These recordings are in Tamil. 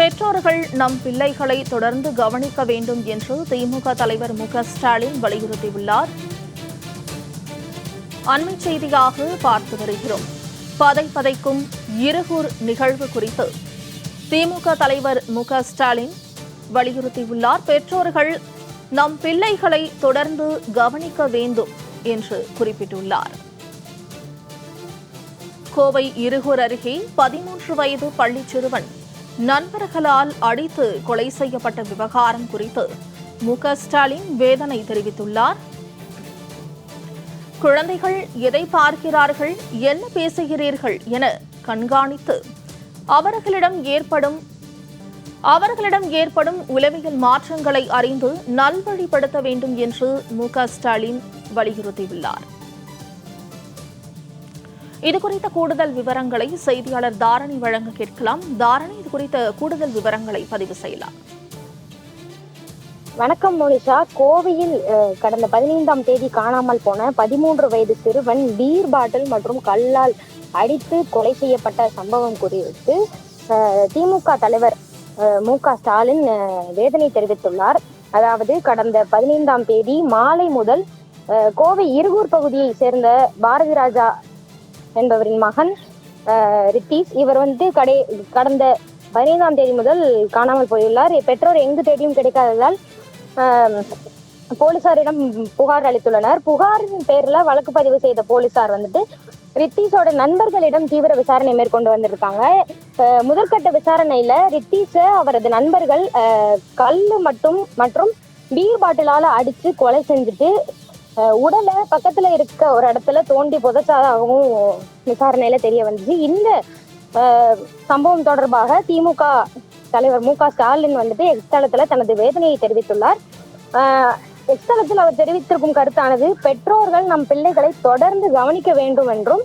பெற்றோர்கள் நம் பிள்ளைகளை தொடர்ந்து கவனிக்க வேண்டும் என்று திமுக தலைவர் மு.க.ஸ்டாலின் வலியுறுத்தியுள்ளார். அண்மை செய்தியாக பார்த்து வருகிறோம். பதைக்கும் இருகூர் நிகழ்வு குறித்து திமுக தலைவர் மு.க.ஸ்டாலின் வலியுறுத்தியுள்ளார். பெற்றோர்கள் நம் பிள்ளைகளை தொடர்ந்து கவனிக்க வேண்டும் என்று குறிப்பிட்டுள்ளார். கோவை இருகூர் அருகே 13 வயது பள்ளிச் சிறுவன் நண்பர்களால் அடித்து கொலை செய்யப்பட்ட விவகாரம் குறித்து மு.க.ஸ்டாலின் வேதனை தெரிவித்துள்ளார். குழந்தைகள் எதை பார்க்கிறார்கள், என்ன பேசுகிறீர்கள் என கண்காணித்து அவர்களிடம் ஏற்படும் உளவியல் மாற்றங்களை அறிந்து நல்வழிப்படுத்த வேண்டும் என்று மு.க.ஸ்டாலின் வலியுறுத்தியுள்ளார். இதுகுறித்த கூடுதல் விவரங்களை செய்தியாளர் தாரணி வழங்க கேட்கலாம். தாரணி, இது குறித்த கூடுதல் விவரங்களை பதிவு செய்யலாம். வணக்கம் மோனிஷா. கோவையில் கடந்த 15ஆம் தேதி காணாமல் போன 13 வயது சிறுவன் பீர் பாட்டில் மற்றும் கல்லால் அடித்து கொலை செய்யப்பட்ட சம்பவம் குறித்து திமுக தலைவர் மு.க.ஸ்டாலின் வேதனை தெரிவித்துள்ளார். அதாவது கடந்த 15ஆம் தேதி மாலை முதல் கோவை இருகூர் பகுதியை சேர்ந்த பாரதி ராஜா என்பவரின் மகன் ரித்தீஷ், இவர் கடந்த 15ஆம் தேதி முதல் காணாமல் போயுள்ளார். பெற்றோர் எங்கு தேடியும் கிடைக்காததால் போலீசாரிடம் புகார் அளித்துள்ளனர். புகாரின் பேர்ல வழக்கு பதிவு செய்த போலீசார் ரித்தீஷோட நண்பர்களிடம் தீவிர விசாரணை மேற்கொண்டு வந்திருக்காங்க. முதற்கட்ட விசாரணையில ரித்தீஷ அவரது நண்பர்கள் கல்லு மற்றும் பீர் பாட்டிலால அடிச்சு கொலை செஞ்சுட்டு உடலை பக்கத்துல இருக்க ஒரு இடத்துல தோண்டி புதைச்சாதாகவும் விசாரணையில தெரிய வந்துச்சு. இந்த சம்பவம் தொடர்பாக திமுக தலைவர் மு.க.ஸ்டாலின் எக்ஸ் தளத்துல தனது வேதனையை தெரிவித்துள்ளார். எக்ஸ் தளத்தில் அவர் தெரிவித்திருக்கும் கருத்தானது, பெற்றோர்கள் நம் பிள்ளைகளை தொடர்ந்து கவனிக்க வேண்டும் என்றும்,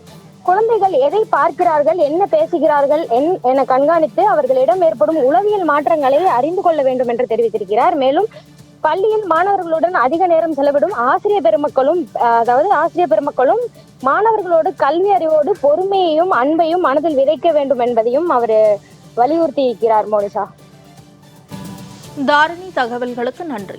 குழந்தைகள் எதை பார்க்கிறார்கள், என்ன பேசுகிறார்கள் என கண்காணித்து அவர்களிடம் ஏற்படும் உளவியல் மாற்றங்களை அறிந்து கொள்ள வேண்டும் என்று தெரிவித்திருக்கிறார். மேலும் பள்ளியில் மாணவர்களுடன் அதிக நேரம் செலவிடும் ஆசிரியர் பெருமக்களும் மாணவர்களோடு கல்வி அறிவோடு பொறுமையையும் அன்பையும் மனதில் விதைக்க வேண்டும் என்பதையும் அவர் வலியுறுத்தி இருக்கிறார். மோனிஷா. தாரணி, தகவல்களுக்கு நன்றி.